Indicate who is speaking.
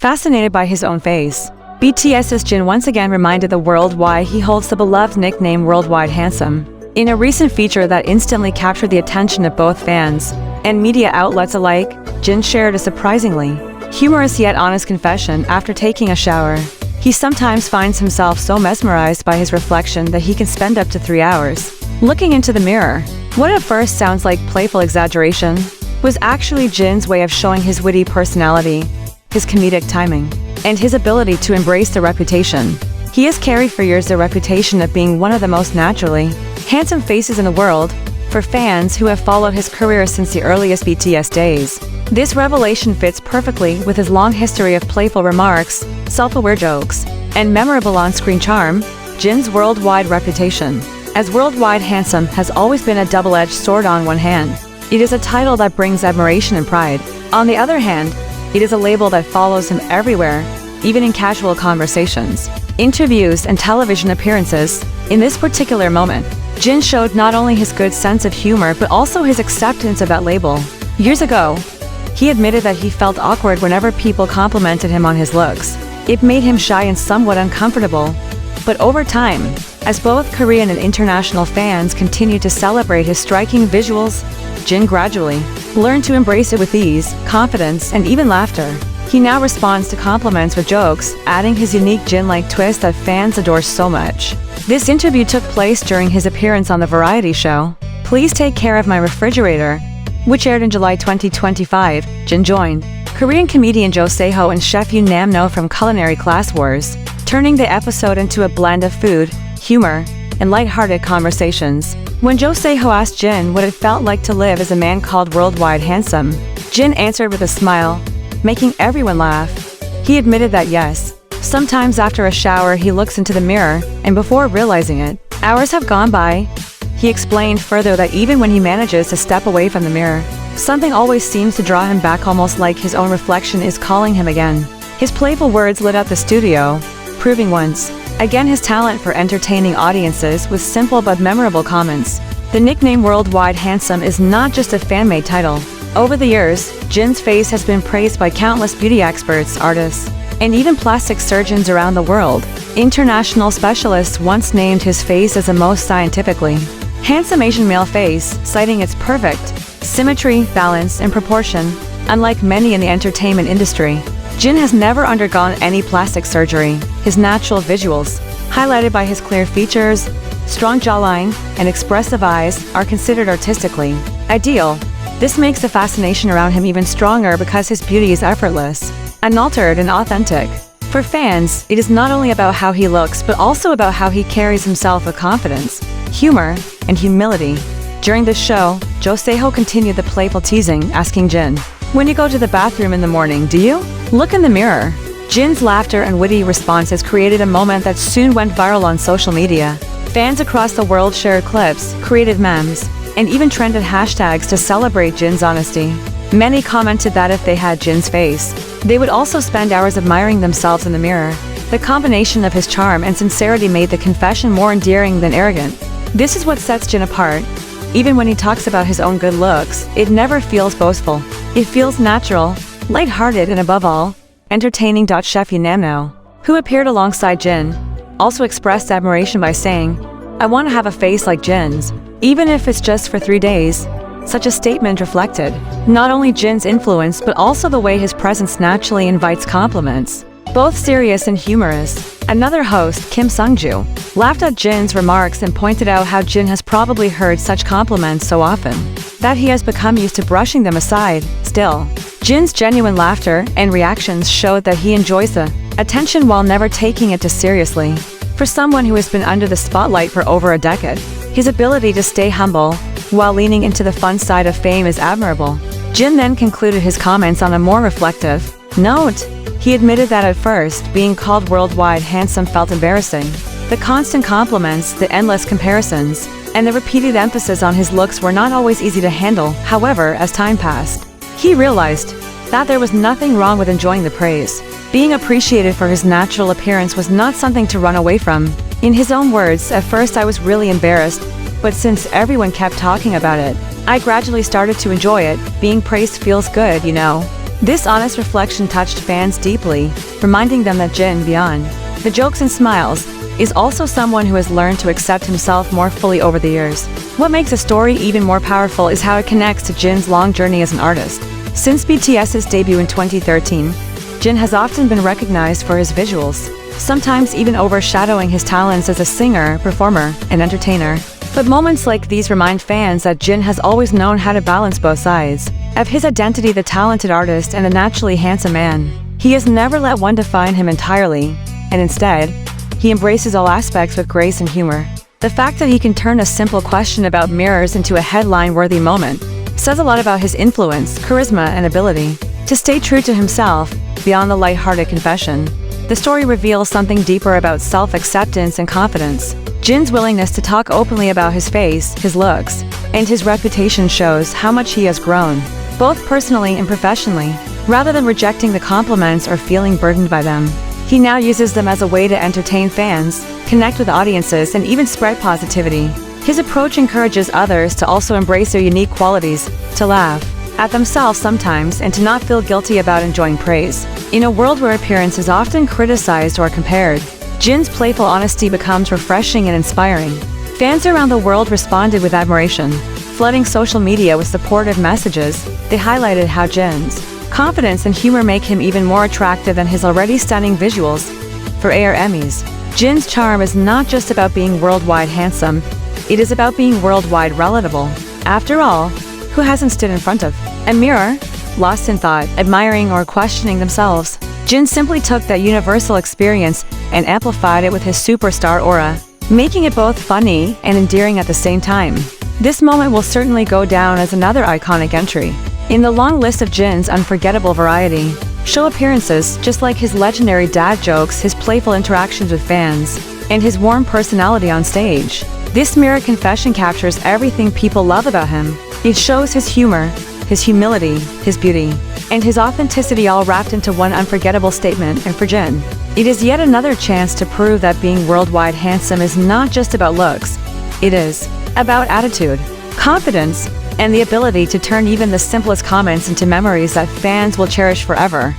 Speaker 1: Fascinated by his own face, BTS's Jin once again reminded the world why he holds the beloved nickname Worldwide Handsome. In a recent feature that instantly captured the attention of both fans and media outlets alike, Jin shared a surprisingly humorous yet honest confession after taking a shower. He sometimes finds himself so mesmerized by his reflection that he can spend up to 3 hours looking into the mirror. What at first sounds like playful exaggeration was actually Jin's way of showing his witty personality, his comedic timing, and his ability to embrace the reputation. He has carried for years the reputation of being one of the most naturally handsome faces in the world for fans who have followed his career since the earliest BTS days. This revelation fits perfectly with his long history of playful remarks, self-aware jokes, and memorable on-screen charm. Jin's worldwide reputation as worldwide handsome has always been a double-edged sword. On one hand, it is a title that brings admiration and pride. On the other hand, it is a label that follows him everywhere, even in casual conversations, interviews, and television appearances. In this particular moment, Jin showed not only his good sense of humor but also his acceptance of that label. Years ago, he admitted that he felt awkward whenever people complimented him on his looks. It made him shy and somewhat uncomfortable. But over time, as both Korean and international fans continued to celebrate his striking visuals, Jin gradually learned to embrace it with ease, confidence, and even laughter. He now responds to compliments with jokes, adding his unique Jin-like twist that fans adore so much. This interview took place during his appearance on the variety show Please Take Care of My Refrigerator, which aired in July 2025. Jin joined Korean comedian Jo Se-ho and chef Yoon Nam-no from Culinary Class Wars, turning the episode into a blend of food, humor, and light-hearted conversations. When Jo Se-ho asked Jin what it felt like to live as a man called Worldwide Handsome, Jin answered with a smile, making everyone laugh. He admitted that yes, sometimes after a shower he looks into the mirror, and before realizing it, hours have gone by. He explained further that even when he manages to step away from the mirror, something always seems to draw him back, almost like his own reflection is calling him again. His playful words lit up the studio, proving once again his talent for entertaining audiences with simple but memorable comments. The nickname Worldwide Handsome is not just a fan-made title. Over the years, Jin's face has been praised by countless beauty experts, artists, and even plastic surgeons around the world. International specialists once named his face as the most scientifically handsome Asian male face, citing its perfect symmetry, balance, and proportion. Unlike many in the entertainment industry, Jin has never undergone any plastic surgery. His natural visuals, highlighted by his clear features, strong jawline, and expressive eyes, are considered artistically ideal. This makes the fascination around him even stronger because his beauty is effortless, unaltered, and authentic. For fans, it is not only about how he looks but also about how he carries himself with confidence, humor, and humility. During this show, Jo Se-ho continued the playful teasing, asking Jin, "When you go to the bathroom in the morning, do you look in the mirror?" Jin's laughter and witty responses created a moment that soon went viral on social media. Fans across the world shared clips, created memes, and even trended hashtags to celebrate Jin's honesty. Many commented that if they had Jin's face, they would also spend hours admiring themselves in the mirror. The combination of his charm and sincerity made the confession more endearing than arrogant. This is what sets Jin apart. Even when he talks about his own good looks, it never feels boastful. It feels natural, light-hearted, and above all, entertaining. Chef Yoon Nam-no, who appeared alongside Jin, also expressed admiration by saying, "I want to have a face like Jin's, even if it's just for 3 days." Such a statement reflected not only Jin's influence but also the way his presence naturally invites compliments, both serious and humorous. Another host, Kim Sung-ju, laughed at Jin's remarks and pointed out how Jin has probably heard such compliments so often that he has become used to brushing them aside. Still, Jin's genuine laughter and reactions showed that he enjoys the attention while never taking it too seriously. For someone who has been under the spotlight for over a decade, his ability to stay humble while leaning into the fun side of fame is admirable. Jin then concluded his comments on a more reflective note. He admitted that at first, being called Worldwide Handsome felt embarrassing. The constant compliments, the endless comparisons, and the repeated emphasis on his looks were not always easy to handle. However, as time passed, he realized that there was nothing wrong with enjoying the praise. Being appreciated for his natural appearance was not something to run away from. In his own words, "At first I was really embarrassed, but since everyone kept talking about it, I gradually started to enjoy it. Being praised feels good, you know." This honest reflection touched fans deeply, reminding them that Jin, beyond the jokes and smiles, is also someone who has learned to accept himself more fully over the years. What makes a story even more powerful is how it connects to Jin's long journey as an artist. Since BTS's debut in 2013, Jin has often been recognized for his visuals, sometimes even overshadowing his talents as a singer, performer, and entertainer. But moments like these remind fans that Jin has always known how to balance both sides of his identity, the talented artist and the naturally handsome man. He has never let one define him entirely, and instead, he embraces all aspects with grace and humor. The fact that he can turn a simple question about mirrors into a headline-worthy moment says a lot about his influence, charisma, and ability to stay true to himself beyond the lighthearted confession. The story reveals something deeper about self-acceptance and confidence. Jin's willingness to talk openly about his face, his looks, and his reputation shows how much he has grown, both personally and professionally. Rather than rejecting the compliments or feeling burdened by them, he now uses them as a way to entertain fans, connect with audiences, and even spread positivity. His approach encourages others to also embrace their unique qualities, to laugh at themselves sometimes, and to not feel guilty about enjoying praise. In a world where appearance is often criticized or compared, Jin's playful honesty becomes refreshing and inspiring. Fans around the world responded with admiration, flooding social media with supportive messages. They highlighted how Jin's confidence and humor make him even more attractive than his already stunning visuals. For AR Emmys, Jin's charm is not just about being worldwide handsome, it is about being worldwide relatable. After all, who hasn't stood in front of a mirror, lost in thought, admiring or questioning themselves? Jin simply took that universal experience and amplified it with his superstar aura, making it both funny and endearing at the same time. This moment will certainly go down as another iconic entry in the long list of Jin's unforgettable variety show appearances. Just like his legendary dad jokes, his playful interactions with fans, and his warm personality on stage, this mirror confession captures everything people love about him. It shows his humor, his humility, his beauty, and his authenticity all wrapped into one unforgettable statement. And for Jin, it is yet another chance to prove that being worldwide handsome is not just about looks, it is about attitude, confidence, and the ability to turn even the simplest comments into memories that fans will cherish forever.